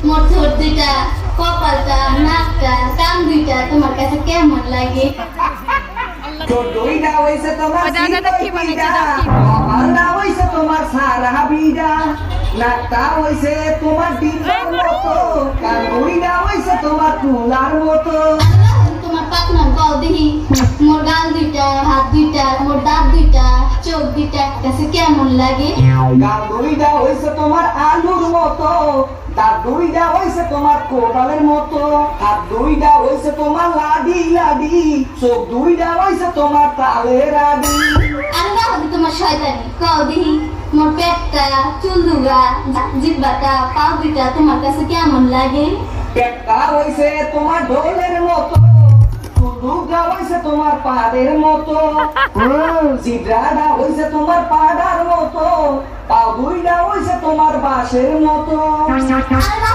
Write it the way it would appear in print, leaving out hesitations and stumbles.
মোর ঠোঁট দুইটা, কপালটা, নাকটা, কান দুইটা তোমার কাছে কেমন লাগে? ছোটইটা হইছে তোমার দাদা কি বানাইছে কপালটা হইছে তোমার সারা বিডা, নাকটা হইছে তোমার ডিমের মতো, কানগুড়িটা হইছে তোমার তুলার মতো। তোমার পাকনা গাও দেখি, মোর গাল দুইটা, হাত দুইটা, মোর দাঁত দুইটা, চোখ দুইটা কাছে কেমন লাগে? কানগুড়িটা হইছে তোমার আলুর মতো, দাঁত দুইটা হইছে তোমার কোদালের মতো, হাত দুইটা হইছে তোমার লাডি লাডি, চোখ দুইটা হইছে তোমার তালের আডি। আল্লাহ তোমার শয়তানি গাও দেখি, মোর পেটটা, চুল দুগা, জিব্বাটা, পাও দুইটা তোমার কাছে কেমন লাগে? পেটটা হইছে তোমার ঢোলের মতো, দুধটা হইছে তোমার পাড়ের মতো, জিব্রাটা হইছে তোমার পাড়ার মতো, পা দুইটা হইছে তোমার বাঁশের মতো। আল্লাহ